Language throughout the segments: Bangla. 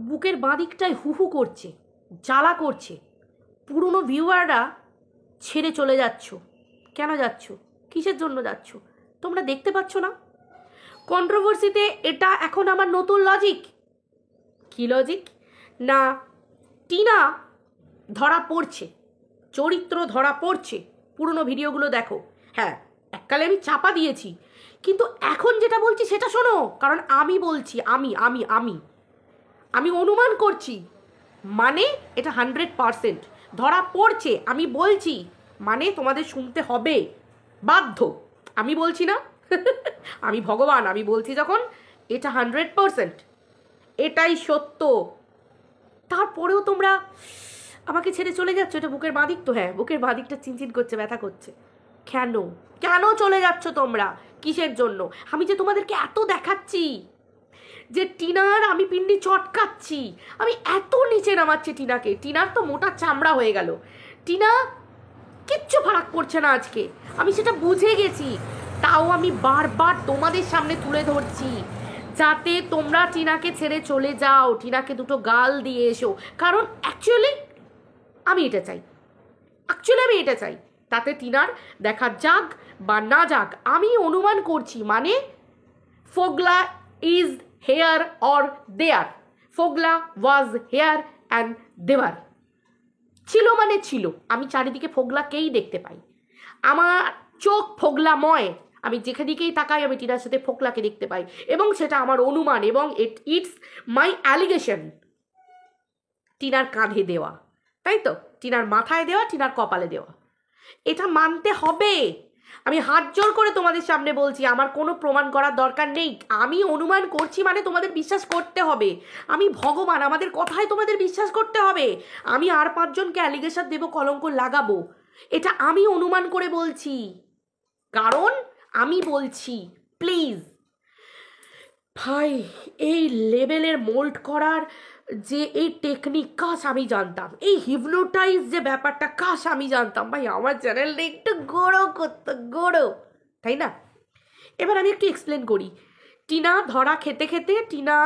বুকের বাঁ দিকটায় হু হু করছে, জ্বালা করছে। পুরনো ভিউয়াররা ছেড়ে চলে যাচ্ছ। কেন যাচ্ছ? কিসের জন্য যাচ্ছ? তোমরা দেখতে পাচ্ছ না? কন্ট্রোভার্সিতে এটা এখন আমার নতুন লজিক। কি লজিক? না, টিনা ধরা পড়ছে, চরিত্র ধরা পড়ছে। পুরনো ভিডিওগুলো দেখো। হ্যাঁ, এককালে আমি চাপা দিয়েছি, কিন্তু এখন যেটা বলছি সেটা শোনো। কারণ আমি বলছি, আমি অনুমান করছি, মানে এটা 100% ধরা পড়ছে। আমি বলছি মানে তোমাদের শুনতে হবে, বাধ্য। আমি বলছি না আমি ভগবান, আমি বলছি যখন এটা 100% এটাই সত্য। তারপরেও তোমরা আমাকে ছেড়ে চলে যাচ্ছ। এটা বুকের বাঁ দিক তো? হ্যাঁ, বুকের বাঁ দিকটা চিনচিন করছে, ব্যথা করছে। কেন কেন চলে যাচ্ছ তোমরা? কিসের জন্য? আমি যে তোমাদেরকে এত দেখাচ্ছি যে টিনার আমি পিন্ডি চটকাচ্ছি, আমি এত নিচে নামাচ্ছি টিনাকে। টিনার তো মোটা চামড়া হয়ে গেল, টিনা কিচ্ছু ফারাক করছে না আজকে, আমি সেটা বুঝে গেছি। তাও আমি বারবার তোমাদের সামনে তুলে ধরছি যাতে তোমরা টিনাকে ছেড়ে চলে যাও, টিনাকে দুটো গাল দিয়ে এসো। কারণ অ্যাকচুয়ালি আমি এটা চাই, তাতে টিনার দেখা যাক বা না যাক, আমি অনুমান করছি। মানে Fogla is here or there, Fogla was here and there. ছিল মানে ছিল। আমি চারিদিকে ফোগলাকেই দেখতে পাই, আমার চোখ ফোগলাময়। আমি যেখানেই তাকাই আমি টিনার সাথে ফোগলাকে দেখতে পাই, এবং সেটা আমার অনুমান, এবং ইটস মাই অ্যালিগেশন। টিনার কাঁধে দেওয়া, তাই তো? টিনার মাথায় দেওয়া, টিনার কপালে দেওয়া, এটা মানতে হবে। আমি হাত জোর করে তোমাদের সামনে বলছি, আমার কোনো প্রমাণ করার দরকার নেই। আমি অনুমান করছি মানে তোমাদের বিশ্বাস করতে হবে। আমি ভগবান, আমাদের কথায় তোমাদের বিশ্বাস করতে হবে। আমি আর 5 জনকে অ্যালিগেশন দেবো, কলঙ্ক লাগাবো, এটা আমি অনুমান করে বলছি। কারণ আমি বলছি, প্লিজ ভাই, এই লেভেলের মোল্ড করার যে এই টেকনিক, কাশ আমি জানতাম। এই হিপনোটাইজ যে ব্যাপারটা, কাশ আমি জানতাম। ভাই, আমার চ্যানেলটা একটু গড়ো করতো, গড়ো, তাই না? এবার আমি একটু এক্সপ্লেন করি। টিনা ধরা খেতে খেতে, টিনা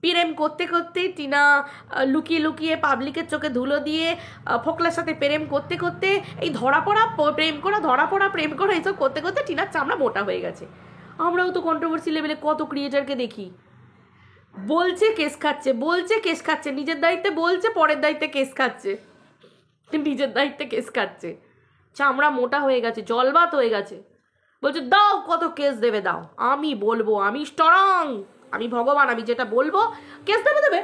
প্রেম করতে করতে, টিনা লুকিয়ে লুকিয়ে পাবলিকের চোখে ধুলো দিয়ে ফোকলার সাথে প্রেম করতে করতে, এই ধরা পড়া প্রেম করা, ধরা পড়া প্রেম করা, এইসব করতে করতে টিনার চামড়া মোটা হয়ে গেছে। আমরাও তো কন্ট্রোভার্সি লেভেলে কত ক্রিয়েটারকে দেখি, বলছে কেস খাচ্ছে, নিজের দায়িত্বে বলছে, পরের দায়িত্বে কেস খাচ্ছে, নিজের দায়িত্বে কেস খাচ্ছে, চামড়া মোটা হয়ে গেছে, জলবাত হয়ে গেছে। বলছে দাও, কত কেস দেবে দাও, আমি বলবো, আমি স্ট্রং, আমি ভগবান, আমি যেটা বলবো কেস দেবে,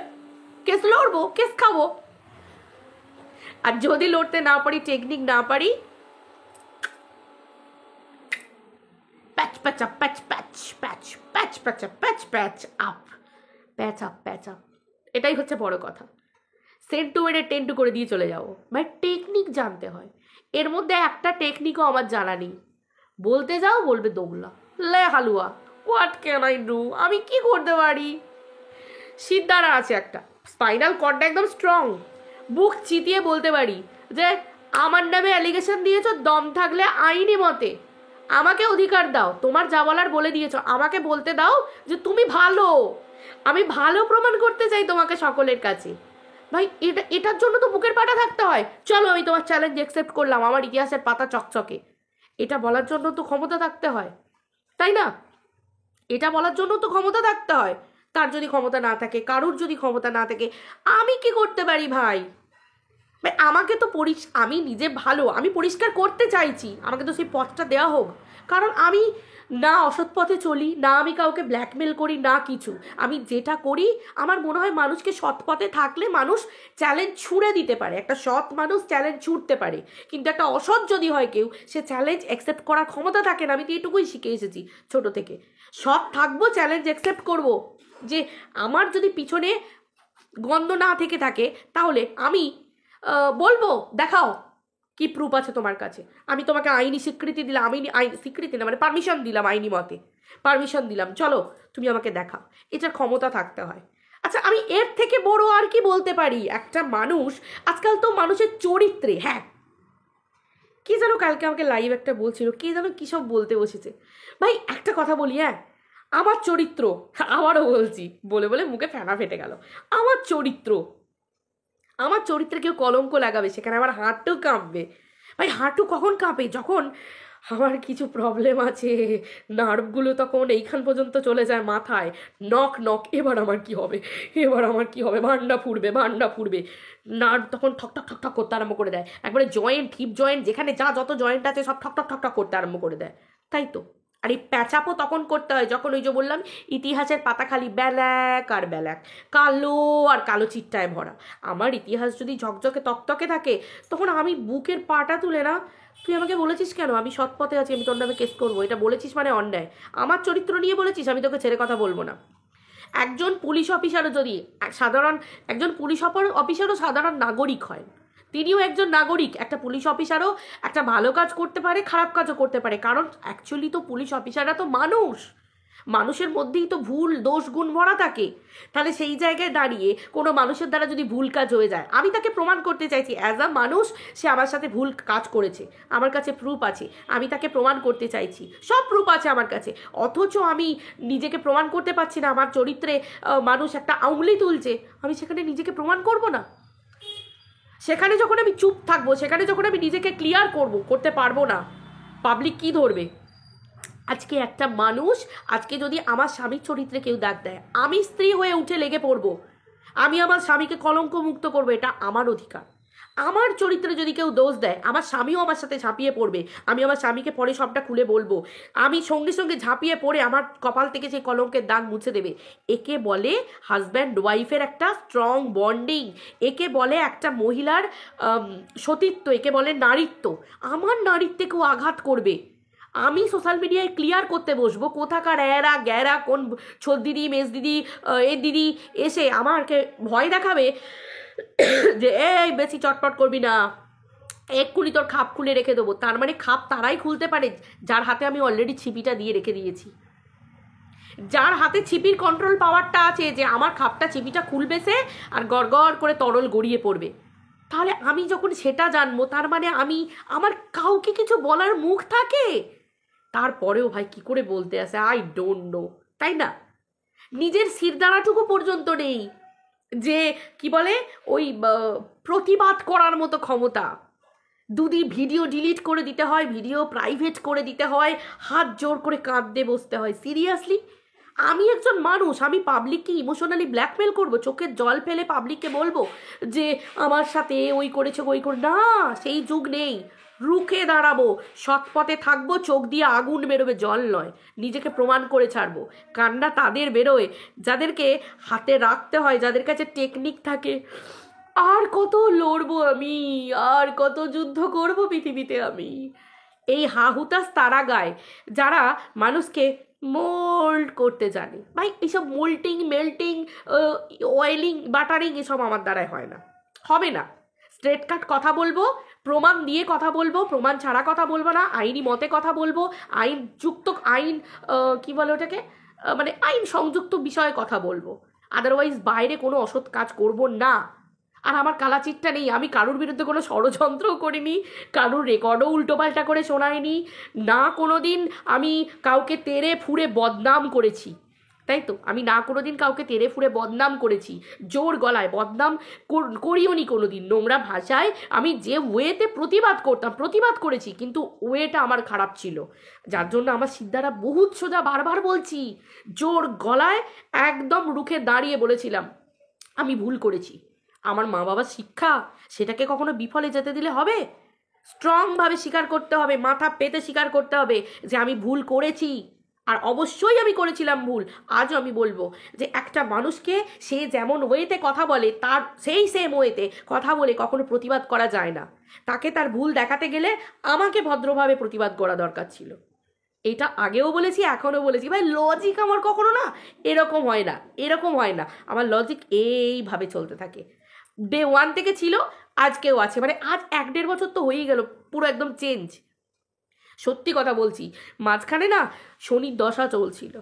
কেস লড়বো, কেস খাবো। আর যদি লড়তে না পারি, টেকনিক না পারি, প্যাচ প্যাচ আপ, প্যাচ প্যাচ প্যাচ প্যাচ প্যাচ আপ, প্যাচ প্যাচ আপ, প্যাচ আপ, প্যাচ আপ। এটাই হচ্ছে বড় কথা। সেন্ট টু মেরে 10 করে দিয়ে চলে যাবো। ভাই, টেকনিক জানতে হয়। এর মধ্যে একটা টেকনিকও আমার জানা নেই। বলতে যাও, বলবে দোগলা, লে হালুয়া, হোয়াট ক্যান আই ডু? আমি কি করতে পারি? সিদ্ধারা আছে একটা, স্পাইনাল কর্ডটা একদম স্ট্রং, বুক চিতিয়ে বলতে পারি যে আমার নামে অ্যালিগেশন দিয়েছো, দম থাকলে আইনি মতে আমাকে অধিকার দাও, তোমার যা বলার বলে দিয়েছো, আমাকে বলতে দাও যে তুমি ভালো, আমি ভালো প্রমাণ করতে চাই তোমাকে সকলের কাছে। ভাই, এটার জন্য তো বুকের পাটা থাকতে হয়। চলো, আমি তোমার চ্যালেঞ্জ অ্যাকসেপ্ট করলাম, আমার ইতিহাসের পাতা চকচকে, এটা বলার জন্য তো ক্ষমতা থাকতে হয়, তাই না? এটা বলার জন্য তো ক্ষমতা থাকতে হয়। তার যদি ক্ষমতা না থাকে, কারুর যদি ক্ষমতা না থাকে, আমি কি করতে পারি ভাই? আমাকে তো আমি নিজে ভালো, আমি পরিষ্কার করতে চাইছি, আমাকে তো সেই পথটা দেওয়া হোক। কারণ আমি না অসৎ পথে চলি, না আমি কাউকে ব্ল্যাকমেল করি, না কিছু। আমি যেটা করি, আমার মনে হয় মানুষকে সৎ পথে থাকলে মানুষ চ্যালেঞ্জ ছুঁড়ে দিতে পারে, একটা সৎ মানুষ চ্যালেঞ্জ ছুঁড়তে পারে। কিন্তু একটা অসৎ যদি হয় কেউ, সে চ্যালেঞ্জ অ্যাকসেপ্ট করার ক্ষমতা থাকে না। আমি তো এটুকুই শিখে এসেছি ছোট থেকে। সৎ থাকবো, চ্যালেঞ্জ অ্যাকসেপ্ট করব, যে আমার যদি পিছনে গন্ধ না থেকে থাকে, তাহলে আমি বলবো দেখাও কি প্রুফ আছে তোমার কাছে। আমি তোমাকে আইনি স্বীকৃতি দিলাম, স্বীকৃতি না মানে পারমিশন দিলাম, আইনি মতে পারমিশন দিলাম, চলো তুমি আমাকে দেখাও। এটার ক্ষমতা থাকতে হয়। আচ্ছা, আমি এর থেকে বড় আর কি বলতে পারি? একটা মানুষ, আজকাল তো মানুষের চরিত্রে, হ্যাঁ, কি যেন কালকে আমাকে লাইভ একটা বলছিল, কে যেন কী সব বলতে বসেছে। ভাই, একটা কথা বলি, হ্যাঁ, আমার চরিত্র, আবারও বলছি, বলে বলে মুখে ফেনা ফেটে গেল, আমার চরিত্র, আমার চরিত্রে কেউ কলঙ্ক লাগাবে সেখানে আমার হাঁটু কাঁপবে। ভাই হাঁটু কখন কাঁপে? যখন আমার কিছু প্রবলেম আছে, নার্ভগুলো তখন এইখান পর্যন্ত চলে যায় মাথায়, নক নক, এবার আমার কি হবে, এবার আমার কি হবে, ভান্ডা ফুটবে, ভান্ডা ফুটবে, নার্ভ তখন ঠক ঠক ঠক ঠক করতে আরম্ভ করে দেয়, একবারে জয়েন্ট, হিপ জয়েন্ট, যেখানে যা যত জয়েন্ট আছে সব ঠক ঠক ঠক ঠক করতে আরম্ভ করে দেয়, তাই তো। আর এই প্যাচাপও তখন করতে হয় যখন ওই যে বললাম ইতিহাসের পাতা খালি ব্যালাক আর ব্যালাক, কালো আর কালো চিট্টায় ভরা। আমার ইতিহাস যদি ঝকঝকে তকতকে থাকে তখন আমি বুকের পাটা তুলে না, তুই আমাকে বলেছিস কেন আমি সৎ পথে আছি, আমি তোর নামে কেস করবো, এটা বলেছিস মানে অন্যায়, আমার চরিত্র নিয়ে বলেছিস, আমি তোকে ছেড়ে কথা বলবো না। একজন পুলিশ অফিসারও যদি সাধারণ, একজন পুলিশ অফিসারও সাধারণ নাগরিক হয়, তিনিও একজন নাগরিক, একটা পুলিশ অফিসারও একটা ভালো কাজ করতে পারে, খারাপ কাজও করতে পারে, কারণ অ্যাকচুয়ালি তো পুলিশ অফিসাররা তো মানুষ, মানুষের মধ্যেই তো ভুল দোষ গুণ ভরা থাকে। তাহলে সেই জায়গায় দাঁড়িয়ে কোনো মানুষের দ্বারা যদি ভুল কাজ হয়ে যায়, আমি তাকে প্রমাণ করতে চাইছি অ্যাজ আ মানুষ সে আমার সাথে ভুল কাজ করেছে, আমার কাছে প্রুফ আছে, আমি তাকে প্রমাণ করতে চাইছি, সব প্রুফ আছে আমার কাছে, অথচ আমি নিজেকে প্রমাণ করতে পারছি না, আমার চরিত্রে মানুষ একটা আঙুলি তুলছে, আমি সেখানে নিজেকে প্রমাণ করব না? সেখানে যখন আমি চুপ থাকবো, সেখানে যখন আমি নিজেকে ক্লিয়ার করতে পারবো না, পাবলিক কি ধরবে? আজকে একটা মানুষ, আজকে যদি আমার স্বামীর চরিত্রে কেউ দাগ দেয়, আমি স্ত্রী হয়ে উঠে লেগে পড়বো, আমি আমার স্বামীকে কলঙ্ক মুক্ত করবো, এটা আমার অধিকার। আমার চরিত্রে যদি কেউ দোষ দেয়, আমার স্বামীও আমার সাথে ঝাঁপিয়ে পড়বে, আমি আমার স্বামীকে পরে সবটা খুলে বলবো, আমি সঙ্গে সঙ্গে ঝাঁপিয়ে পড়ে আমার কপাল থেকে সেই কলঙ্কের দাগ মুছে দেবে। একে বলে হাজব্যান্ড ওয়াইফের একটা স্ট্রং বন্ডিং, একে বলে একটা মহিলার সতীত্ব, একে বলে নারীত্ব। আমার নারীত্বে কেউ আঘাত করবে, আমি সোশ্যাল মিডিয়ায় ক্লিয়ার করতে বসবো, কোথাকার এরা গ্যারা কোন ছোট দিদি মেজ দিদি এ দিদি এসে আমাকে ভয় দেখাবে যে এই বেশি চটপট করবি না, এক্ষুনি তোর খাপ খুলে রেখে দেবো। তার মানে খাপ তারাই খুলতে পারে যার হাতে আমি অলরেডি ছিপিটা দিয়ে রেখে দিয়েছি, যার হাতে ছিপির কন্ট্রোল পাওয়ারটা আছে, যে আমার খাপটা ছিপিটা খুলবে সে, আর গড়গড় করে তরল গড়িয়ে পড়বে। তাহলে আমি যখন সেটা জানবো, তার মানে আমি, আমার কাউকে কিছু বলার মুখ থাকে, তারপরেও ভাই কি করে বলতে আসে আই ডোন্ট নো, তাই না? নিজের শিরদাঁড়াটুকু পর্যন্ত নেই যে কি বলে ওই প্রতিবাদ করার মতো ক্ষমতা। দুদি ভিডিও ডিলিট করে দিতে হয়, ভিডিও প্রাইভেট করে দিতে হয়, হাত জোর করে কাঁদতে বসতে হয়। সিরিয়াসলি আমি একজন মানুষ, আমি পাবলিককে ইমোশনালি ব্ল্যাকমেল করব, চোখের জল ফেলে পাবলিককে বলবো যে আমার সাথে ওই করেছে ওই করে, না সেই যুগ নেই। রুখে দাঁড়াবো, সৎপথে থাকবো, চোখ দিয়ে আগুন বেরোবে, জল নয়, নিজেকে প্রমাণ করে ছাড়বো। কান্না তাদের বেরোয় যাদেরকে হাতে রাখতে হয়, যাদের কাছে টেকনিক থাকে। আর কত লড়বো আমি, আর কত যুদ্ধ করব পৃথিবীতে আমি। এই হাহুতাস তারা গায় যারা মানুষকে মোল্ড করতে জানে। ভাই এইসব মোল্টিং মেল্টিং অয়েলিং বাটারিং এসব আমার দ্বারাই হয় না, হবে না। স্ট্রেট কাট কথা বলবো, প্রমাণ দিয়ে কথা বলবো, প্রমাণ ছাড়া কথা বলবো না, আইনি মতে কথা বলবো, আইন যুক্ত আইন কি বলে ওটাকে, মানে আইন সংযুক্ত বিষয়ে কথা বলবো, আদারওয়াইজ বাইরে কোনো অসৎ কাজ করব না। আর আমার কালাচিটটা নেই, আমি কারুর বিরুদ্ধে কোনো ষড়যন্ত্রও করিনি, কারুর রেকর্ডও উল্টোপাল্টা করে শোনাইনি, না কোনো দিন আমি কাউকে তেড়ে ফুঁড়ে বদনাম করেছি, তাই তো, আমি না কোনো দিন কাউকে তেড়ে ফুঁড়ে বদনাম করেছি, জোর গলায় বদনাম করিও নি কোনো দিন, নোংরা ভাষায় আমি যে ওয়েতে প্রতিবাদ করতাম প্রতিবাদ করেছি, কিন্তু ওয়েটা আমার খারাপ ছিল, যার জন্য আমার সিদ্ধারা বহুত সোজা বারবার বলছি, জোর গলায় একদম রুখে দাঁড়িয়ে বলেছিলাম আমি ভুল করেছি। আমার মা বাবার শিক্ষা, সেটাকে কখনো বিফলে যেতে দিলে হবে? স্ট্রংভাবে স্বীকার করতে হবে, মাথা পেতে স্বীকার করতে হবে যে আমি ভুল করেছি, আর অবশ্যই আমি করেছিলাম ভুল। আজও আমি বলবো যে একটা মানুষকে সে যেমন ওয়েতে কথা বলে, তার সেই সেম ওয়েতে কথা বলে কখনো প্রতিবাদ করা যায় না। তাকে তার ভুল দেখাতে গেলে আমাকে ভদ্রভাবে প্রতিবাদ করা দরকার ছিল। এটা আগেও বলেছি, এখনও বলেছি, ভাই লজিক আমার কখনো না এরকম হয় না, এরকম হয় না, আমার লজিক এইভাবে চলতে থাকে, ডে ওয়ান থেকে ছিল, আজকেও আছে, মানে আজ 1-1.5 বছর তো হয়েই গেল, পুরো একদম চেঞ্জ। সত্যি কথা বলছি, মাঝখানে না শনির দশা চলছিল,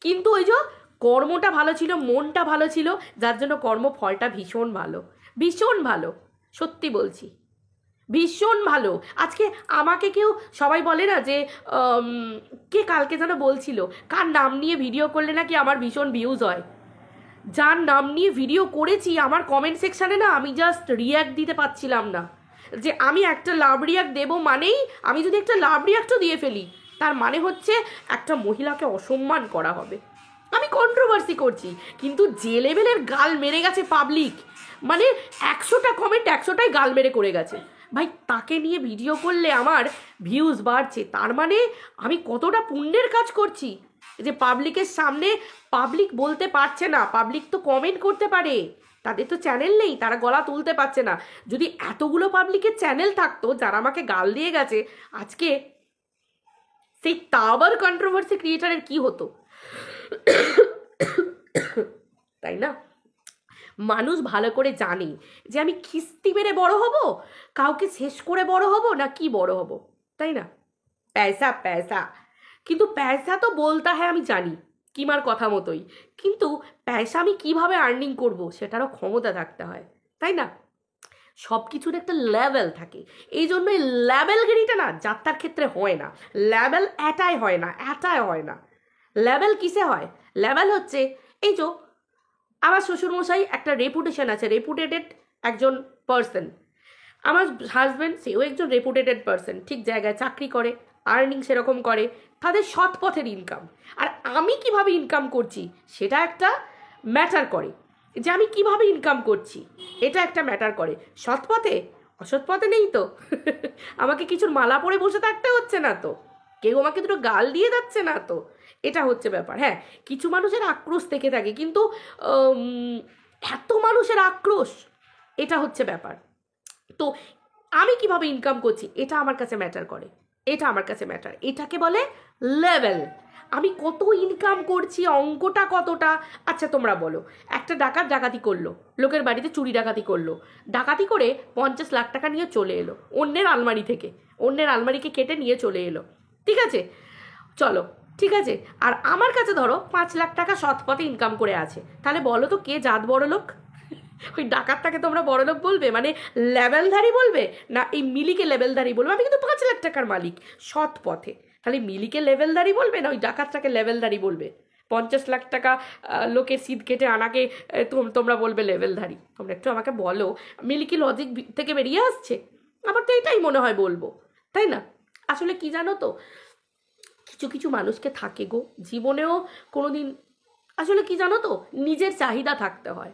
কিন্তু ওই যে কর্মটা ভালো ছিল, মনটা ভালো ছিল, যার জন্য কর্মফলটা ভীষণ ভালো, ভীষণ ভালো, সত্যি বলছি ভীষণ ভালো। আজকে আমাকে কেউ সবাই বলে না যে কে কালকে যেন বলছিল কার নাম নিয়ে ভিডিও করলে নাকি আমার ভীষণ ভিউজ হয়। যার নাম নিয়ে ভিডিও করেছি আমার কমেন্ট সেকশানে না আমি জাস্ট রিয়্যাক্ট দিতে পারছিলাম না, যে আমি একটা লাভ রিয়্যাক্ট দেবো মানেই আমি যদি একটা লাভ রিয়্যাক্টও দিয়ে ফেলি তার মানে হচ্ছে একটা মহিলাকে অসম্মান করা হবে। আমি কন্ট্রোভার্সি করছি কিন্তু যে লেভেলের গাল মেরে গেছে পাবলিক, মানে 100টা কমেন্ট 100টাই গাল মেরে করে গেছে। ভাই তাকে নিয়ে ভিডিও করলে আমার ভিউজ বাড়ছে, তার মানে আমি কতটা পুণ্যের কাজ করছি যে পাবলিকের সামনে পাবলিক বলতে পারছে না, পাবলিক তো কমেন্ট করতে পারে, তাদের তো চ্যানেল নেই, তারা গলা তুলতে পারছে না। যদি এতগুলো পাবলিকের চ্যানেল থাকতো যারা আমাকে গাল দিয়ে গেছে, আজকে সেই তাওয়ার কন্ট্রোভার্সি ক্রিয়েটারের কি হতো, তাই না? মানুষ ভালো করে জানে যে আমি খিস্তি মেরে বড় হব, কাউকে শেষ করে বড় হব, না কি বড় হব, তাই না? পয়সা পয়সা, কিন্তু পয়সা তো বলতা হ্যাঁ আমি জানি কিমার কথা মতোই, কিন্তু পয়সা আমি কিভাবে আর্নিং করব সেটারও ক্ষমতা থাকতে হয়, তাই না? সব কিছুর একটা লেভেল থাকে, এই জন্য এই লেভেলগিরিটা না যাত্রার ক্ষেত্রে হয় না। লেভেল এটাই হয় না, এটাই হয় না। লেভেল কিসে হয়? লেভেল হচ্ছে এই যে আমার শ্বশুরমশাই একটা রেপুটেশন আছে, রেপুটেটেড একজন পার্সন। আমার হাজব্যান্ড সেও একজন রেপুটেটেড পার্সন, ঠিক জায়গায় চাকরি করে, আর্নিং সেরকম করে, তাদের সৎ পথের ইনকাম। আর আমি কিভাবে ইনকাম করছি সেটা একটা ম্যাটার করে, যে আমি কিভাবে ইনকাম করছি এটা একটা ম্যাটার করে। সৎ পথে অসৎ পথে নেই তো আমাকে কিছুর মালা পরে বসে থাকতে হচ্ছে না তো, কেউ আমাকে দুটো গাল দিয়ে যাচ্ছে না তো, এটা হচ্ছে ব্যাপার। হ্যাঁ, কিছু মানুষের আক্রোশ থেকে থাকে, কিন্তু এত মানুষের আক্রোশ, এটা হচ্ছে ব্যাপার। তো আমি কিভাবে ইনকাম করছি এটা আমার কাছে ম্যাটার করে, এটা আমার কাছে ম্যাটার, এটাকে বলে লেভেল। আমি কত ইনকাম করছি, অঙ্কটা কতটা। আচ্ছা তোমরা বলো, একটা ডাকাত ডাকাতি করলো, লোকের বাড়িতে চুরি ডাকাতি করলো, ডাকাতি করে 50 লাখ টাকা নিয়ে চলে এলো অন্যের আলমারি থেকে, অন্যের আলমারিকে কেটে নিয়ে চলে এলো, ঠিক আছে, চলো ঠিক আছে। আর আমার কাছে ধরো 5 লাখ টাকা সৎ পথে ইনকাম করে আছে, তাহলে বলো তো কে জাত বড় লোক? ওই ডাকাতটাকে তোমরা বড়লোক বলবে, মানে লেভেলধারী বলবে, না এই মিলিকে লেভেলধারী বলবে? আমি কিন্তু 5 লাখ টাকার মালিক সৎ পথে, তাহলে মিলিকে লেভেলধারী বলবে না ওই ডাকাতটাকে লেভেলধারী বলবে? 50 লাখ টাকা লোকের সিদ কেটে আনাকে তোমরা বলবে লেভেলধারী? তোমরা একটু আমাকে বলো, মিলি কি লজিক থেকে বেরিয়ে আসছে? আমার তো এটাই মনে হয় বলবো, তাই না? আসলে কি জানো তো, কিছু কিছু মানুষকে থাকে গো জীবনেও কোনোদিন, আসলে কি জানো তো, নিজের চাহিদা থাকতে হয়।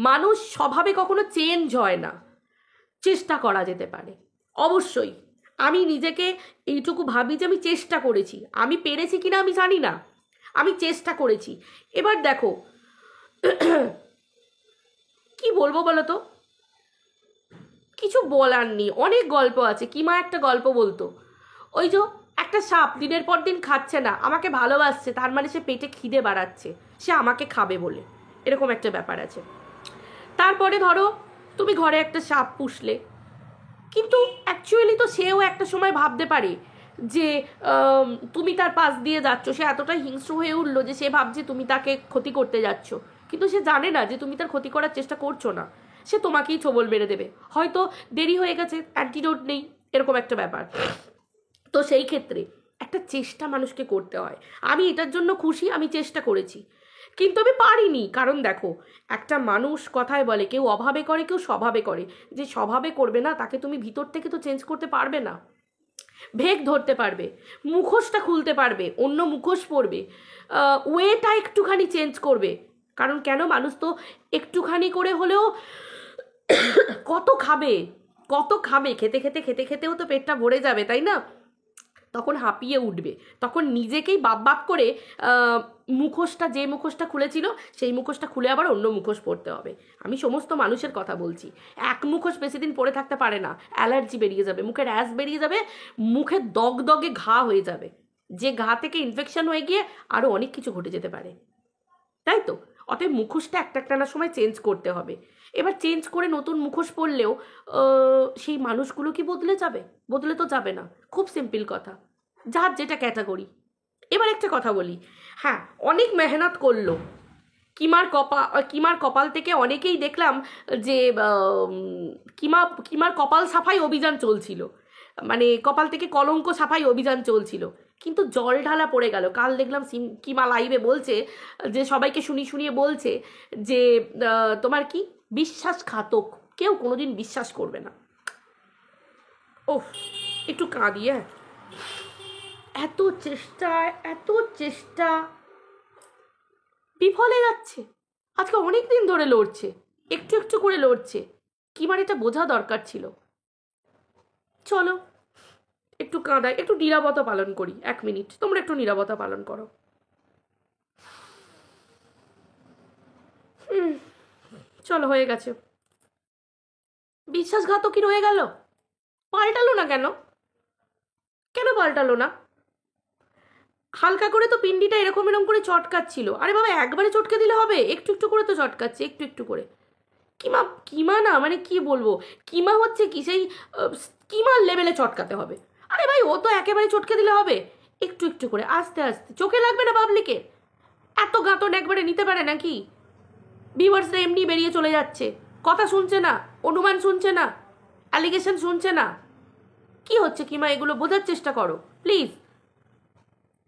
মানুষ স্বভাবে কখনো চেঞ্জ হয় না, চেষ্টা করা যেতে পারে অবশ্যই। আমি নিজেকে এইটুকু ভাবি যে আমি চেষ্টা করেছি, আমি পেরেছি কিনা আমি জানি না, আমি চেষ্টা করেছি। এবার দেখো কি বলবো বলো তো, কিছু বলার নেই, অনেক গল্প আছে। কিমা একটা গল্প বলতো, ওই যে একটা সাপ দিনের পর দিন খাচ্ছে না, আমাকে ভালোবাসছে, তার মানে সে পেটে খিদে বাড়াচ্ছে, সে আমাকে খাবে বলে, এরকম একটা ব্যাপার আছে। তারপরে ধরো তুমি ঘরে একটা সাপ পুষলে, কিন্তু অ্যাকচুয়ালি তো সেও একটা সময় ভাবতে পারে যে তুমি তার পাশ দিয়ে যাচ্ছ, সে এতটাই হিংস্র হয়ে উঠলো যে সে ভাবছে তুমি তাকে ক্ষতি করতে যাচ্ছ, কিন্তু সে জানে না যে তুমি তার ক্ষতি করার চেষ্টা করছো না, সে তোমাকেই ছোবল মেরে দেবে, হয়তো দেরি হয়ে গেছে, অ্যান্টিডোট নেই, এরকম একটা ব্যাপার। তো সেই ক্ষেত্রে একটা চেষ্টা মানুষকে করতে হয়। আমি এটার জন্য খুশি, আমি চেষ্টা করেছি, কিন্তু আমি পারিনি। কারণ দেখো, একটা মানুষ কথায় বলে কেউ অভাবে করে কেউ স্বভাবে করে, যে স্বভাবে করবে না তাকে তুমি ভিতর থেকে তো চেঞ্জ করতে পারবে না। ভেগ ধরতে পারবে, মুখোশটা খুলতে পারবে, অন্য মুখোশ পরবে, ওয়েটা একটুখানি চেঞ্জ করবে। কারণ কেন, মানুষ তো একটুখানি করে হলেও কত খাবে, কত খাবে, খেতে খেতে খেতে খেতেও তো পেটটা ভরে যাবে, তাই না? তখন হাঁপিয়ে উঠবে, তখন নিজেকেই বাপ বাপ করে মুখোশটা, যে মুখোশটা খুলেছিল সেই মুখোশটা খুলে আবার অন্য মুখোশ পরতে হবে। আমি সমস্ত মানুষের কথা বলছি, এক মুখোশ বেশি দিন পরে থাকতে পারে না, অ্যালার্জি বেরিয়ে যাবে, মুখের র্যাশ বেরিয়ে যাবে, মুখে দগদগে ঘা হয়ে যাবে, যে ঘা থেকে ইনফেকশন হয়ে গিয়ে আরও অনেক কিছু ঘটে যেতে পারে, তাই তো? অতএব মুখোশটা একটা না সময় চেঞ্জ করতে হবে। এবার চেঞ্জ করে নতুন মুখোশ পরলেও সেই মানুষগুলো কি বদলে যাবে? বদলে তো যাবে না। খুব সিম্পল কথা, যার যেটা ক্যাটাগরি। এবার একটা কথা বলি, হ্যাঁ অনেক মেহনত করলো, কিমার কপাল থেকে অনেকেই দেখলাম যে কিমার কপাল সাফাই অভিযান চলছিল, মানে কপাল থেকে কলঙ্ক সাফাই অভিযান চলছিল, কিন্তু জল ঢালা পড়ে গেল। কাল দেখলাম কিমা লাইভে বলছে যে সবাইকে শুনিয়ে বলছে যে তোমার কি বিশ্বাসঘাতক, কেউ কোনোদিন বিশ্বাস করবে না। ওহ, একটু কাঁদি। এত চেষ্টা বিফলে যাচ্ছে। আজকে অনেক দিন ধরে লড়ছে, একটু একটু করে লড়ছে। কিমার এটা বোঝা দরকার ছিল। চলো একটু কাঁদাই, একটু নীরবতা পালন করি। 1 মিনিট তোমরা একটু নীরবতা পালন করো। চলো, হয়ে গেছে। বিশ্বাসঘাতকই রয়ে গেল, পাল্টালো না কেন? কেন পাল্টালো না? হালকা করে তো পিন্ডিটা এরকম করে চটকাচ্ছিল। আরে বাবা, একবারে চটকে দিলে হবে? একটু একটু করে তো চটকাচ্ছে, একটু একটু করে। কিমা না, মানে কি বলবো, কিমা হচ্ছে কি সেই কিমার লেভেলে চটকাতে হবে। আরে ভাই, ও তো একেবারে চটকে দিলে হবে? একটু একটু করে, আস্তে আস্তে। চোখে লাগবে না পাবলিকে? এত গাঁতন একবারে নিতে পারে নাকি? ভিউয়ার্সরা এমনি বেরিয়ে চলে যাচ্ছে, কথা শুনছে না, অনুমান শুনছে না, অ্যালিগেশন শুনছে না। কি হচ্ছে কিমা? এগুলো বোঝার চেষ্টা করো প্লিজ।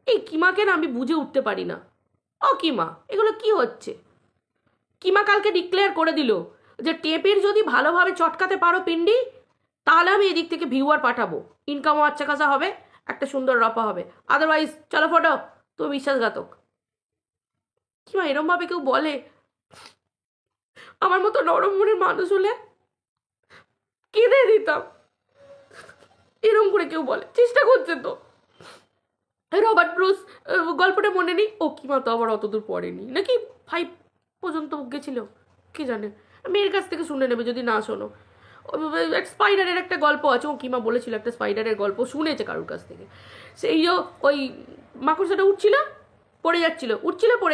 এই কিমাকে না আমি বুঝে উঠতে পারি না। ও কিমা, এগুলো কি হচ্ছে? কিমা কালকে ডিক্লেয়ার করে দিল যে টেপের যদি ভালোভাবে চটকাতে পারো পিন্ডি, তাহলে আমি এদিক থেকে ভিউয়ার পাঠাবো, ইনকামও আচ্ছা কাজা হবে, একটা সুন্দর রপা হবে। আদারওয়াইজ চলো ফটো, তুমি বিশ্বাসঘাতক। কিমা এরম ভাবে কেউ বলে? আমার মতো নরম মনের মানুষ হলে কেঁদে দিতাম। এরম করে কেউ বলে? চেষ্টা করছে তো। রবার্ট ব্রুস গল্পটা মনে নেই? ও কিমা তো আবার অতদূর পড়েনি নাকি, 5 পর্যন্ত গেছিল, কে জানে। মেয়ের কাছ থেকে শুনে নেবে যদি না শোনো। স্পাইডারের একটা গল্প আছে, ও কিমা বলেছিল একটা স্পাইডারের গল্প শুনেছে কারোর কাছ থেকে। সেই ওই মাকড়সাটা উঠছিল পড়ে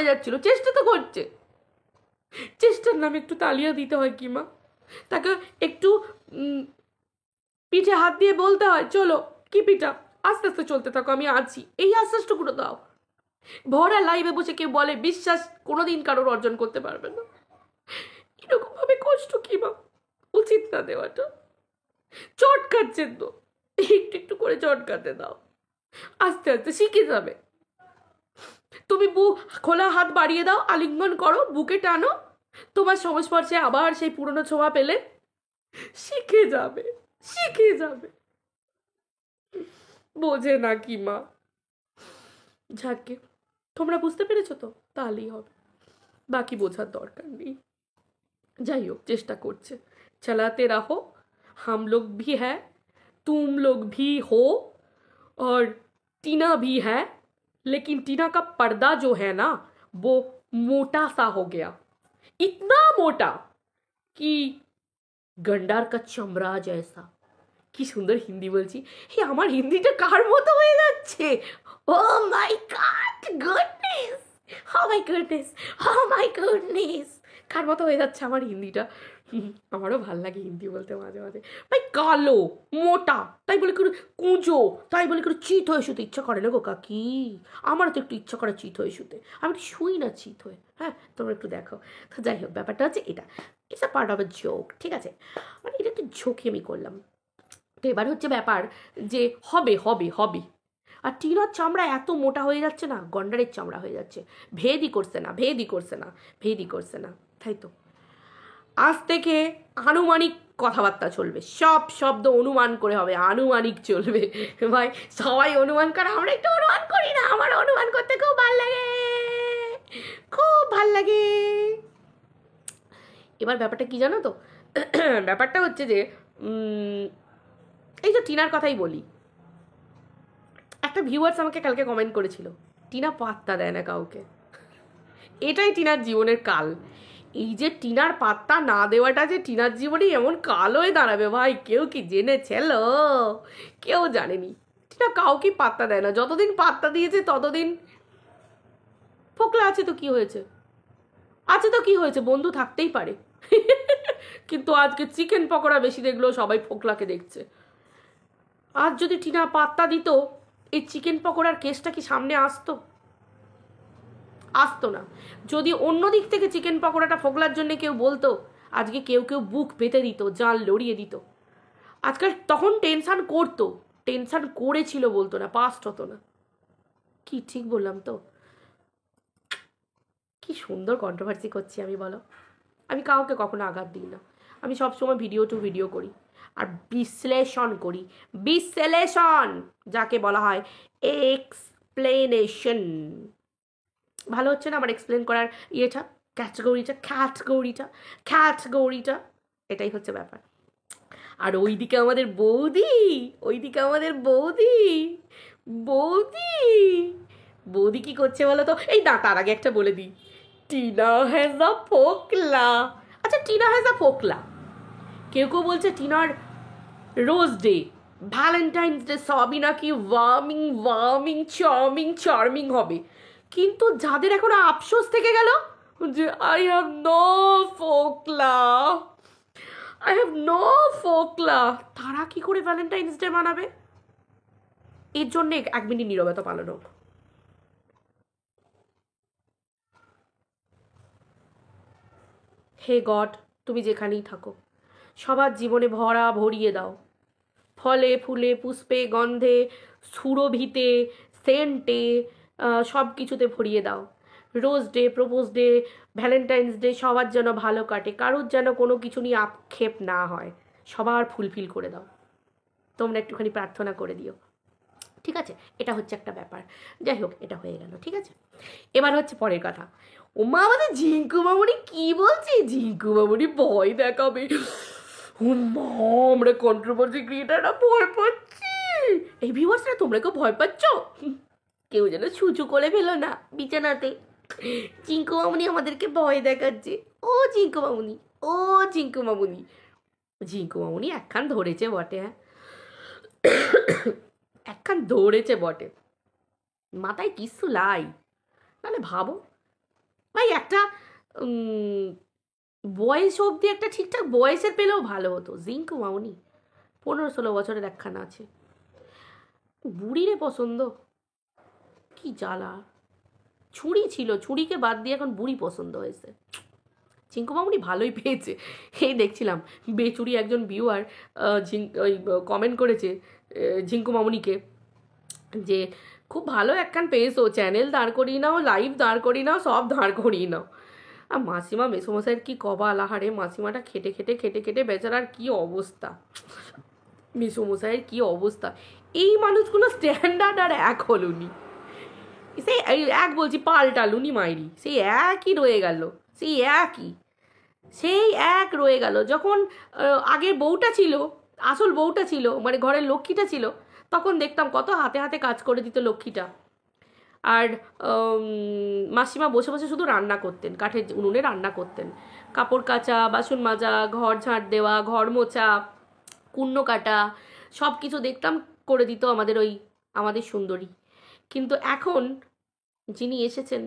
যাচ্ছিল, চেষ্টা তো করছে। চেষ্টার নামে একটু তালিয়া দিতে হয় কিমা, তাকে একটু পিঠে হাত দিয়ে বলতে হয় চলো কি পিঠা, আস্তে আস্তে চলতে থাকো, আমি আছি, এই আশ্বাসটুকুনো দাও। ভরা লাইভে বসে কেউ বলে বিশ্বাস কোনোদিন কারোর অর্জন করতে পারবে না। এরকম ভাবে কষ্ট কিমা, উচিত না দেওয়াটা। চটকাচ্ছেন তো, একটু একটু করে চটকাতে দাও, আস্তে আস্তে শিখে যাবে। তুমি খোলা হাত বাড়িয়ে দাও, আলিঙ্গন করো, বুকে টানো, তোমার সংস্পর্শে আবার সেই পুরনো ছোঁয়া পেলে শিখে যাবে। বোঝে না কিমা। যাকে তোমরা বুঝতে পেরেছো তো, তাহলেই হবে, বাকি বোঝার দরকার নেই। যাই হোক, চেষ্টা করছে, চালাতে रहो, हम लोग भी है, तुम लोग भी हो, और टीना भी है, लेकिन टीना का पर्दा जो है ना वो मोटा सा हो गया, इतना मोटा कि गंडार का चमड़ा जैसा। কি সুন্দর হিন্দি বলছি, হে আমার হিন্দিটা কার মতো হয়ে যাচ্ছে। Oh my God, goodness, oh my goodness, oh my goodness, কার মতো হয়ে যাচ্ছে আমার হিন্দিটা। আমারও ভাল লাগে হিন্দি বলতে মাঝে মাঝে। ভাই কালো মোটা তাই বলে করে কুঁজো তাই বলে করে চিত হয়ে শুতে ইচ্ছা করে না গো কাকি। আমারও তো একটু ইচ্ছা করে চিত হয়ে শুতে, আমি একটু শুই না চিত হয়ে। হ্যাঁ, তোমরা একটু দেখো তো। যাই হোক, ব্যাপারটা হচ্ছে এটা, it's a part of a joke, ঠিক আছে? মানে এটা একটু ঝোঁকি আমি করলাম। তো এবার হচ্ছে ব্যাপার যে হবে হবে হবে। আর টিনার চামড়া এত মোটা হয়ে যাচ্ছে না, গন্ডারের চামড়া হয়ে যাচ্ছে, ভেদই করছে না। তাই তো আজ থেকে আনুমানিক কথাবার্তা চলবে, সব শব্দ অনুমান করে হবে, আনুমানিক চলবে। ভাই সবাই অনুমান করে, আমরা একটু অনুমান করি না? আমার অনুমান করতে খুব ভাল লাগে। এবার ব্যাপারটা কি জানো তো? ব্যাপারটা হচ্ছে যে এই যে টিনার কথাই বলি, একটা ভিউয়ার্স আমাকে কালকে কমেন্ট করেছিল টিনা পাত্তা দেয় না কাউকে। এটাই টিনার জীবনের কাল। এই যে টিনার পাত্তা না দেওয়াটা যে টিনার জীবনে এমন কাল হয়ে দাঁড়াবে, ভাই কেউ কি জেনেছিল? কেউ জানেনি। টিনা কাউকে পাত্তা দেয় না, যতদিন পাত্তা দিয়েছে ততদিন ফোকলা আছে তো কি হয়েছে, বন্ধু থাকতেই পারে। কিন্তু আজকে চিকেন পকোড়া বেশি দেখলেও সবাই ফোকলাকে দেখছে। আজ যদি টিনা পাত্তা দিত, এই চিকেন পকোড়ার কেসটা কি সামনে আসতো? আসতো না। যদি অন্য দিক থেকে চিকেন পকোড়াটা ফোকলার জন্য কেউ বলতো, আজকে কেউ কেউ বুক পেতে দিত, জাল লড়িয়ে দিত। আজকাল তখন টেনশান করতো, টেনশান করেছিল বলতো না, পাস্ট হতো না। কি ঠিক বললাম তো? কি সুন্দর কন্ট্রোভার্সি করছি আমি, বলো। আমি কাউকে কখনো আঘাত দিই না, আমি সবসময় ভিডিও টু ভিডিও করি আর বিশ্লেষণ করি। বিশ্লেষণ যাকে বলা হয় এক্সপ্লেনেশন। ভালো হচ্ছে না আমার এক্সপ্লেন করার ইয়েটা, ক্যাটগরিটা এটাই হচ্ছে ব্যাপার। আর ওইদিকে আমাদের বৌদি, বৌদি বৌদি কি করছে বলো তো? এই না, তার আগে একটা বলে দিই, টিনা হ্যাজ আ ফোকলা। আচ্ছা, টিনা হ্যাজ আ ফোকলা। কেউ কেউ বলছে টিনার রোজ ডে, ভ্যালেন্টাইন্স ডে সবই নাকি চার্মিং হবে। কিন্তু যাদের এখনো আফসোস থেকে গেল যে আই হ্যাভ নো ফোকলা, তারা কি করে ভ্যালেন্টাইন্স ডে মানাবে? এর জন্য 1 মিনিট নীরবতা পালন হোক। হে গড, তুমি যেখানেই থাকো সবার জীবনে ভরিয়ে দাও, ফলে ফুলে পুষ্পে গন্ধে সুরভিতে সেন্টে, সব কিছুতে ভরিয়ে দাও। Rose day, propose day, Valentine's day সবার যেন ভালো কাটে, কারোর যেন কোনো কিছু নিয়ে আক্ষেপ না হয়, সবার ফুলফিল করে দাও। তোমরা একটুখানি প্রার্থনা করে দিও, ঠিক আছে? এটা হচ্ছে একটা ব্যাপার। যাই হোক, এটা হয়ে গেল, ঠিক আছে? এবার হচ্ছে পরের কথা। ওমা, আমাদের ঝিঙ্কু মামুনি কি বলছে? ঝিঙ্কু মামুনি ভয় দেখাবে। আমরা কন্ট্রোভার্সি ক্রিয়েটাররা ভয় পাচ্ছি। এই ভিউয়ার্সরা, তোমরা কেউ ভয় পাচ্ছ? কেউ যেন ছুঁচু করে ফেলো না বিছানাতে। ঝিঙ্কু মামুনি আমাদেরকে ভয় দেখাচ্ছে। ও ঝিঙ্কু মামুনি, ঝিঙ্কু মামুনি একখান ধরেছে বটে, হ্যাঁ একখান ধরেছে বটে, মাথায় কিচ্ছু লাই। তাহলে ভাবো ভাই, একটা বয়স অবধি একটা ঠিকঠাক বয়সের পেলেও ভালো হতো। ঝিঙ্কু মামুনি 15-16 বছরের একখানা আছে, বুড়িরে পছন্দ, কি জ্বালা। ছুরি ছিল, ছুরিকে বাদ দিয়ে এখন বুড়ি পছন্দ হয়েছে। ঝিঙ্কু মামুনি ভালোই পেয়েছে। এই দেখছিলাম বেচুরি একজন ভিউয়ার ওই কমেন্ট করেছে ঝিঙ্কু মামুনিকে যে খুব ভালো একখান পেয়েছো, চ্যানেল দাঁড় করিয়ে নাও, লাইভ দাঁড় করিয়ে নাও, সব দাঁড় করিয়ে নাও। আর মাসিমা মেসোমশাইয়ের কি কবাল, আহারে মাসিমাটা খেটে খেটে বেচারার কি অবস্থা, মেসোমশাইয়ের কি অবস্থা। এই মানুষগুলো স্ট্যান্ডার্ড আর এক হলুনি, সেই এক বলছি পাল্টালুনি মাইরি, সেই একই রয়ে গেল, সেই এক রয়ে গেল। যখন আগের বউটা ছিল, আসল বউটা ছিল, মানে ঘরের লক্ষ্মীটা ছিল, তখন দেখতাম কত হাতে হাতে কাজ করে দিত লক্ষ্মীটা। আর মাসিমা বসে বসে শুধু রান্না করতেন, কাঠের উনুনে রান্না করতেন, কাপড় কাচা, বাসন মাজা, ঘর ঝাঁট দেওয়া, ঘর মোছা, কুন্ন কাটা, সব কিছু দেখতাম করে দিত আমাদের সুন্দরী। কিন্তু এখন যিনি এসেছেন,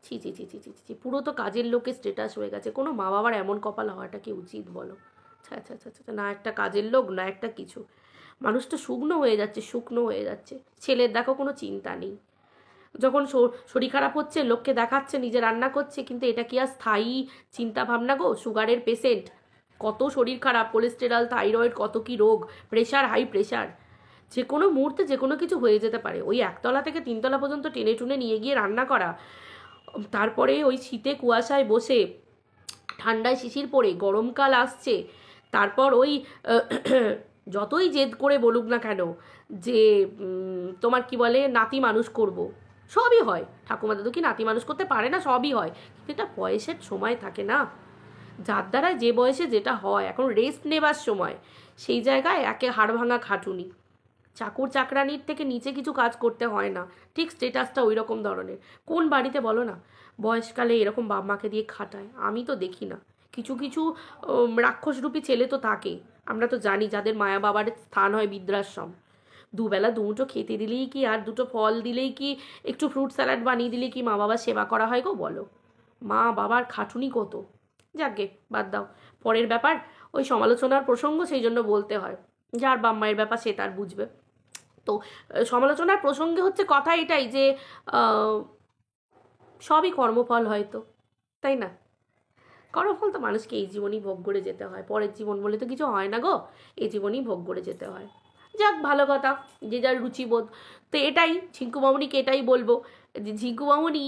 ছি ছি ছি ছি ছি ছি, পুরো তো কাজের লোকের স্টেটাস হয়ে গেছে। কোনো মা বাবার এমন কপাল হওয়াটা কি উচিত বলো? আচ্ছা আচ্ছা আচ্ছা আচ্ছা, না একটা কাজের লোক, না একটা কিছু, মানুষটা শুকনো হয়ে যাচ্ছে। ছেলের দেখো কোনো চিন্তা নেই, যখন শরীর খারাপ হচ্ছে লোককে দেখাচ্ছে, নিজে রান্না করছে, কিন্তু এটা কি আর স্থায়ী চিন্তা ভাবনা গো? সুগারের পেশেন্ট, কত শরীর খারাপ, কোলেস্টেরল, থাইরয়েড, কত কি রোগ, প্রেশার, হাই প্রেশার, যে কোনো মুহূর্তে যে কোনো কিছু হয়ে যেতে পারে। ওই 1তলা থেকে 3তলা পর্যন্ত টেনে টুনে নিয়ে গিয়ে রান্না করা, তারপরে ওই শীতে কুয়াশায় বসে, ঠান্ডায় শিশির পড়ে, গরমকাল আসছে, তারপর ওই যতই জেদ করে বলুক না কেন যে তোমার কি বলে নাতি মানুষ করব, সবই হয়। ঠাকুমা দাদু কি নাতি মানুষ করতে পারে না? সবই হয়, কিন্তু এটা বয়সের সময় থাকে না, যার দ্বারা যে বয়সে যেটা হয়। এখন রেস্ট নেবার সময়, সেই জায়গায় একে হাড় ভাঙা খাটুনি, চাকর চাকরানির থেকে নিচে কিছু কাজ করতে হয় না। ঠিক স্টেটাসটা ওই রকম ধরনের। কোন বাড়িতে বলো না বয়সকালে এরকম বাপ মাকে দিয়ে খাটায়? আমি তো দেখি না। কিছু কিছু রাক্ষসরূপী ছেলে তো থাকে, আমরা তো জানি, যাদের মায়া বাবার স্থান হয় বৃদ্ধাশ্রম। দুবেলা দুমুঠো খেতে দিলেই কি, আর দুটো ফল দিলেই কি, একটু ফ্রুট স্যালাড বানিয়ে দিলেই কি মা বাবার সেবা করা হয় গো বলো? মা বাবার খাটুনি কত। যাকে বাদ দাও, পরের ব্যাপার। ওই সমালোচনার প্রসঙ্গ, সেই জন্য বলতে হয়, যার বাপ মায়ের ব্যাপার সে তার বুঝবে। তো সমালোচনার প্রসঙ্গে হচ্ছে কথা এটাই যে সবই কর্মফল হয়তো, তাই না? কর্মফল তো মানুষকে এই জীবনই ভোগ করে যেতে হয়, পরের জীবন বলে তো কিছু হয় না গো, এই জীবনই ভোগ করে যেতে হয়। যাক, ভালো কথা, যে যার রুচিবোধ। তো এটাই ঝিঙ্কু মামুনিকে এটাই বলবো, যে ঝিঙ্কু মামুনি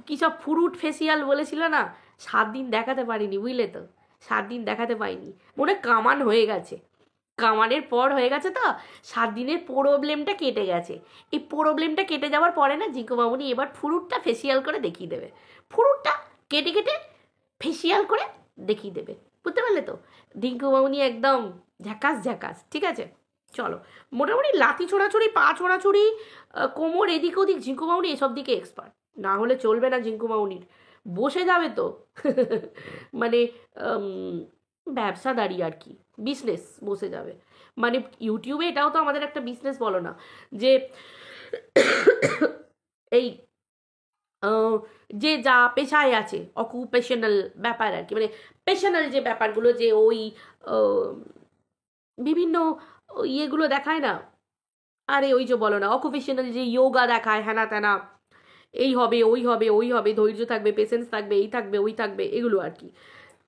কী সব ফ্রুট ফেসিয়াল বলেছিল না, 7 দিন দেখাতে পারিনি, বুঝলে তো, 7 দিন দেখাতে পাইনি, মনে কামান হয়ে গেছে, কামানের পর হয়ে গেছে তো, 7 দিনের প্রবলেমটা কেটে গেছে। এই প্রবলেমটা কেটে যাওয়ার পরে না ঝিঙ্কু মামুনি এবার ফ্রুটটা ফেসিয়াল করে দেখিয়ে দেবে, ফ্রুটটা কেটে কেটে ফেসিয়াল করে দেখিয়ে দেবে, বুঝতে পারলে তো? ঝিঙ্কু মামুনি একদম ঝাকাস ঝাকাস, ঠিক আছে? চলো, মোটামুটি লাথি ছোড়াছুড়ি, পা ছোড়াছুড়ি, কোমর এদিক ওদিক, ঝিঙ্কু মামুনি এসব দিকে এক্সপার্ট, না হলে চলবে না ঝিঙ্কু মামুনির, বসে যাবে তো। মানে ব্যবসাদারি আর কি, বিজনেস বসে যাবে, মানে ইউটিউবে এটাও তো আমাদের একটা বিজনেস, বলো না, যে এই যে যা পেশায় আছে, অকুপেশনাল ব্যাপার আর কি, মানে পেশনাল যে ব্যাপারগুলো, যে ওই বিভিন্ন ইয়েগুলো দেখায় না, আরে ওই যে বলো না, অকুপেশনাল যে যোগা দেখায়, হ্যানা ত্যানা, এই হবে ওই হবে ওই হবে, ধৈর্য থাকবে, পেশেন্স থাকবে, এই থাকবে ওই থাকবে, এগুলো আর কি।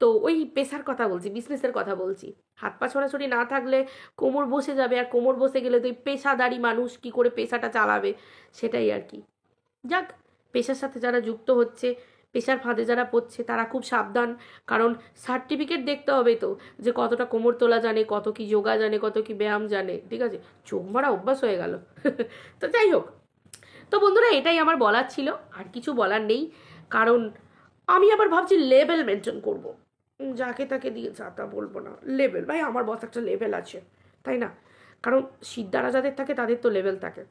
তো ওই পেশার কথা বলছি, বিজনেসের কথা বলছি। হাত পা ছড়াছড়ি না থাকলে কোমর বসে যাবে, আর কোমর বসে গেলে তো এই পেশাদারি মানুষ কি করে পেশাটা চালাবে, সেটাই আর কি। যাক, পেশার সাথে যারা যুক্ত হচ্ছে, পেশার ফাঁদে যারা পড়ছে, তারা খুব সাবধান, কারণ সার্টিফিকেট দেখতে হবে তো, যে কতটা কোমর তোলা জানে, কত কি যোগা জানে, কত কি ব্যায়াম জানে, ঠিক আছে? চোখ মারা অভ্যাস হয়ে গেল। তো যাই হোক, তো বন্ধুরা এটাই আমার বলার ছিল, আর কিছু বলার নেই, কারণ আমি আবার ভাবছি লেভেল মেনটেন করব, যাকে তাকে দিয়ে যা তা বলবো না, লেভেল, ভাই আমার বস একটা লেভেল আছে, তাই না? কারণ সিদ্ধারা যাদের থাকে তাদের তো লেভেল থাকে,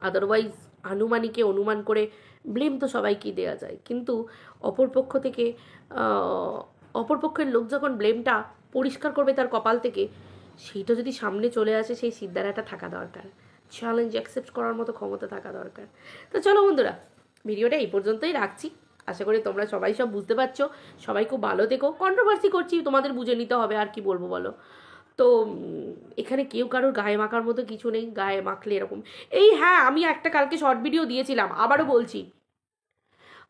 আদারওয়াইজ আনুমানিকে অনুমান করে ব্লেম তো সবাইকেই দেওয়া যায়, কিন্তু অপরপক্ষ থেকে অপরপক্ষের লোক যখন ব্লেমটা পরিষ্কার করবে তার কপাল থেকে, সেইটা যদি সামনে চলে আসে, সেই সিদ্ধারাটা থাকা দরকার, চ্যালেঞ্জ অ্যাকসেপ্ট করার মতো ক্ষমতা থাকা দরকার। তো চলো বন্ধুরা, ভিডিওটা এই পর্যন্তই রাখছি, আশা করি তোমরা সবাই সব বুঝতে পারছো, সবাই খুব ভালো থেকো। কন্ট্রোভার্সি করছি, তোমাদের বুঝে নিতে হবে, আর কি বলবো বলো? তো এখানে কেউ কারোর গায়ে মাখার মতো কিছু নেই, গায়ে মাখলে এরকম। এই হ্যাঁ, আমি একটা কালকে শর্ট ভিডিও দিয়েছিলাম, আবারও বলছি,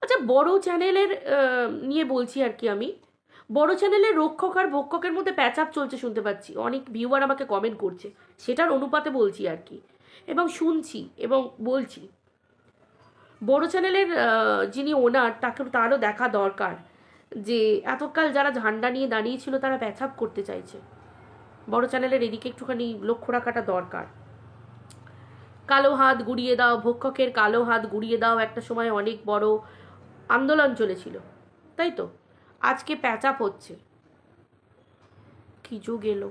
আচ্ছা বড় চ্যানেলের নিয়ে বলছি আর কি, আমি বড় চ্যানেলের রক্ষক আর ভক্ষকের মধ্যে প্যাচ আপ চলছে শুনতে পাচ্ছি, অনেক ভিউয়ার আমাকে কমেন্ট করছে, সেটার অনুপাতে বলছি আর কি, এবং শুনছি এবং বলছি, বড় চ্যানেলের যিনি ওনার, তাকে তারও দেখা দরকার, যে এতকাল যারা ঝান্ডা নিয়ে দাঁড়িয়েছিল তারা প্যাচ আপ করতে চাইছে, বড় চ্যানেলের এদিকে একটুখানি লক্ষ্য রাখাটা দরকার। কালো হাত গুড়িয়ে দাও, ভক্ষকের কালো হাত গুড়িয়ে দাও, একটা সময় অনেক বড় আন্দোলন চলেছিল, তাই তো? আজকে প্যাচ আপ হচ্ছে, কি যুগ এলো,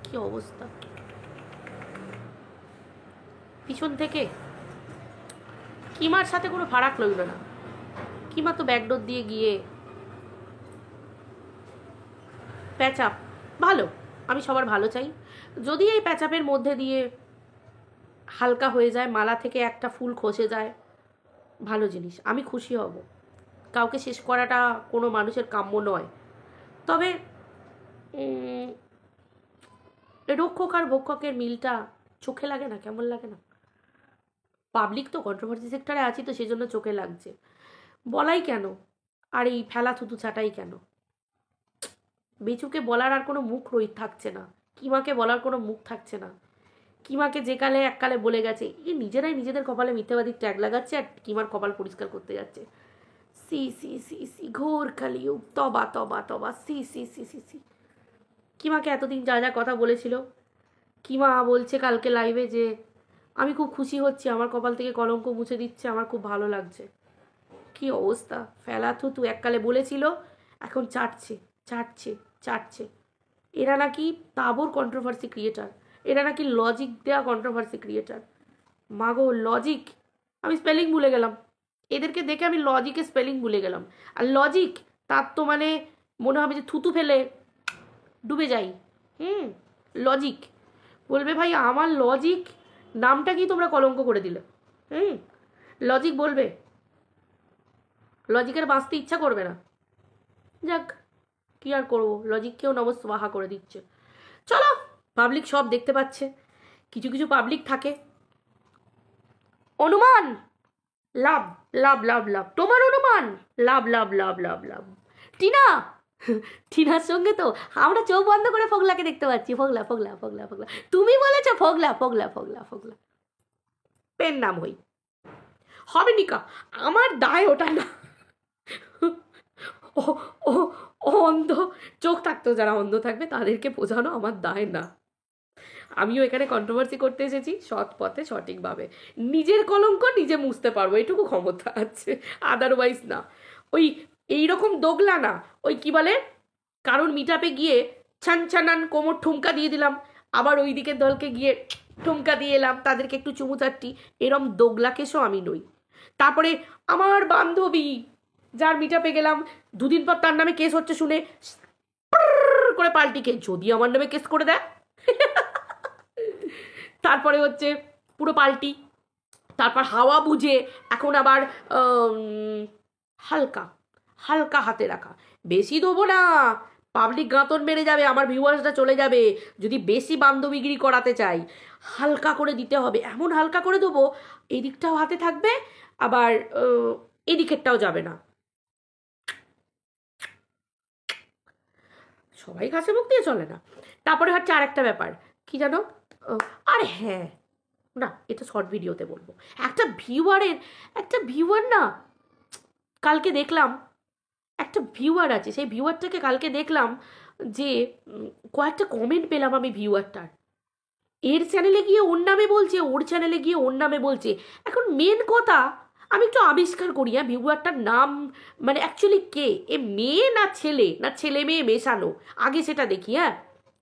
কি অবস্থা! পিছন থেকে কিমার সাথে কোনো ফারাক লইল না, কিমা তো ব্যাকডোর দিয়ে গিয়ে প্যাচ আপ ভালো, আমি সবার ভালো চাই, যদি এই প্যাচ আপের মধ্যে দিয়ে হালকা হয়ে যায়, মালা থেকে একটা ফুল খসে যায়, ভালো জিনিস, আমি খুশি হব। কাউকে শেষ করাটা কোনো মানুষের কাম্য নয়, তবে রক্ষক আর ভক্ষকের মিলটা চোখে লাগে না, কেমন লাগে না? পাবলিক তো, কন্ট্রোভার্সি সেক্টরে আছি তো, সেজন্য চোখে লাগছে, বলাই কেন, আর এই ফেলা থুতু ছাটাই কেন? বেচুকে বলার আর কোনো মুখ থাকছে না, কিমাকে বলার কোনো মুখ থাকছে না, কিমাকে যে কালে এককালে বলে গেছে, এই নিজেরাই নিজেদের কপালে মিথ্যাবাদীর ট্যাগ লাগাচ্ছে, আর কিমার কপাল পরিষ্কার করতে যাচ্ছে। সি সি সি সি, ঘোর কালিযুগ, তবা তবা তবা, সি সি সি সি সি। কিমাকে এতদিন যা যা কথা বলেছিল, কিমা বলছে কালকে লাইভে যে আমি খুব খুশি হচ্ছি, আমার কপাল থেকে কলঙ্ক মুছে দিচ্ছে, আমার খুব ভালো লাগছে। কি অবস্থা! ফেলা থুতু এককালে বলেছিল, এখন চাটছে চাটছে চাটছে। এরা নাকি তাবর কন্ট্রোভার্সি ক্রিয়েটার, এরা নাকি লজিক দেওয়া কন্ট্রোভার্সি ক্রিয়েটার। মাগো লজিক, আমি স্পেলিং ভুলে গেলাম, এদেরকে দেখে আমি লজিকের স্পেলিং ভুলে গেলাম। আর লজিক, তার তো মানে মনে হবে যে থুতু ফেলে ডুবে যাই। লজিক বলবে, ভাই আমার লজিক নামটা কি তোমরা কলঙ্ক করে দিলে। লজিক বলবে, লজিকের বাঁচতে ইচ্ছা করবে না। যাক, কি আর করবো, লজিককেও নমস্বাহা করে দিচ্ছে। চলো, পাবলিক সব দেখতে পাচ্ছে, কিছু কিছু পাবলিক থাকে অনুমান লাভ লাভ লাভ লাভ, তোমার অনুমান লাভ লাভ লাভ লাভ লাভ। টিনা, টিনার সঙ্গে তো আমরা চোখ বন্ধ করে ফোগলাকে দেখতে পাচ্ছি, ফোগলা ফোগলা ফোগলা ফোগলা, তুমি বলেছো ফোগলা ফোগলা ফোগলা ফোগলা, পেন নাম হই হবে নিকা, আমার দায় ওটা না। ও ও ও অন্ধ, চোখ থাকতেও যারা অন্ধ থাকবে তাদেরকে বোঝানো আমার দায় না। আমিও এখানে কন্ট্রোভার্সি করতে এসেছি সৎ পথে সঠিকভাবে, নিজের কলঙ্ক নিজে মুছতে পারবো এটুকু ক্ষমতা আছে, আদারওয়াইজ না। ওই এইরকম দোগলা না, ওই কি বলে, কারণ মিটাপে গিয়ে ছান ছানান কোমর ঠুমকা দিয়ে দিলাম, আবার ওই দিকের দলকে গিয়ে ঠুমকা দিয়ে এলাম, তাদেরকে একটু চুমু চারটি, এরম দোগলা কেসও আমি নই। তারপরে আমার বান্ধবী যার মিটাপে গেলাম, দুদিন পর তার নামে কেস হচ্ছে শুনে করে পাল্টিকে যদি আমার নামে কেস করে দেয়, তারপরে হচ্ছে পুরো পাল্টি, তারপর হাওয়া বুঝে এখন আবার হালকা হালকা হাতে রাখা, বেশি দেবো না, পাবলিক গাঁতন মেরে যাবে, আমার ভিউয়ার্সটা চলে যাবে যদি বেশি বান্ধবীগিরি করাতে চাই, হালকা করে দিতে হবে, এমন হালকা করে দেবো এদিকটাও হাতে থাকবে, আবার এদিকেরটাও যাবে না। সবাই ঘাসে মুখ দিয়ে চলে না। তারপরে হচ্ছে আর একটা ব্যাপার কি জানো, আরে হ্যাঁ না, এটা শর্ট ভিডিওতে বলবো, একটা ভিউয়ার না, কালকে দেখলাম একটা ভিউয়ার আছে, সেই ভিউয়ারটাকে কালকে দেখলাম যে কয়েকটা কমেন্ট পেলাম আমি ভিউয়ারটার, এর চ্যানেলে গিয়ে ওর নামে বলছে, ওর চ্যানেলে গিয়ে ওর নামে বলছে। এখন মেন কথা আমি একটু আবিষ্কার করি, হ্যাঁ ভিউয়ারটার নাম মানে অ্যাকচুয়ালি কে, এ মেয়ে না ছেলে মেয়ে মেশানো, আগে সেটা দেখি। হ্যাঁ,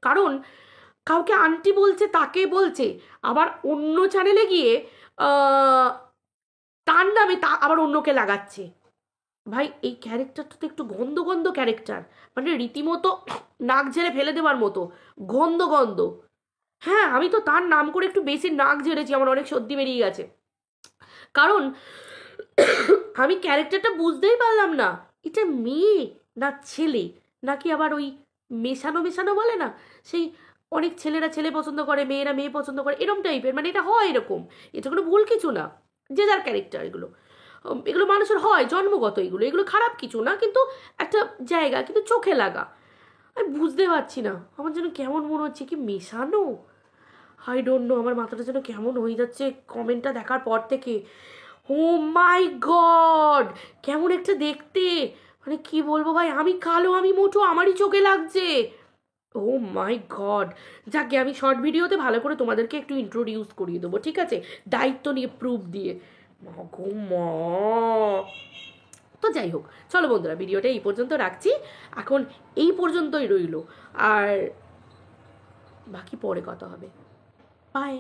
কারণ কাউকে আন্টি বলছে, তাকে বলছে, আবার অন্য চ্যানেলে গিয়ে তার নামে তা আবার অন্যকে লাগাচ্ছে। ভাই এই ক্যারেক্টারটা তো একটু গন্ধ গন্ধ ক্যারেক্টার, মানে রীতিমতো নাক ঝেড়ে ফেলে দেওয়ার মতো গন্ধ গন্ধ। হ্যাঁ, আমি তো তার নাম করে একটু বেশি নাক ঝেড়েছি, আমার অনেক সর্দি বেরিয়ে গেছে, কারণ আমি ক্যারেক্টারটা বুঝতেই পারলাম না এটা মেয়ে না ছেলে, নাকি আবার ওই মেশানো মেশানো বলে না, সেই অনেক ছেলেরা ছেলে পছন্দ করে, মেয়েরা মেয়ে পছন্দ করে, এরকম টাইপের, মানে এটা হয় এরকম, এটা কোনো ভুল কিছু না, যে যার ক্যারেক্টার, এগুলো মানুষের হয় জন্মগত, এগুলো খারাপ কিছু না, কিন্তু একটা জায়গা, কিন্তু চোখে লাগা, আমি বুঝতে পারছি না, আমার যেন কেমন মনে হচ্ছে কি মেশানো, আই ডোন্ট নো, আমার মাথাটা যেন কেমন হয়ে যাচ্ছে কমেন্টটা দেখার পর থেকে। ও মাই গড, কেমন একটা দেখতে, মানে কি বলবো ভাই, আমি কালো, আমি মোটো, আমারই চোখে লাগছে। ও মাই গড, যাকে আমি শর্ট ভিডিওতে ভালো করে তোমাদেরকে একটু ইন্ট্রোডিউস করিয়ে দেবো, ঠিক আছে, দায়িত্ব নিয়ে, প্রুফ দিয়ে। গো মা, তো যাই হোক, চলো বন্ধুরা ভিডিওটা এই পর্যন্ত রাখছি, এখন এই পর্যন্তই রইলো, আর বাকি পরে কথা হবে, বাই।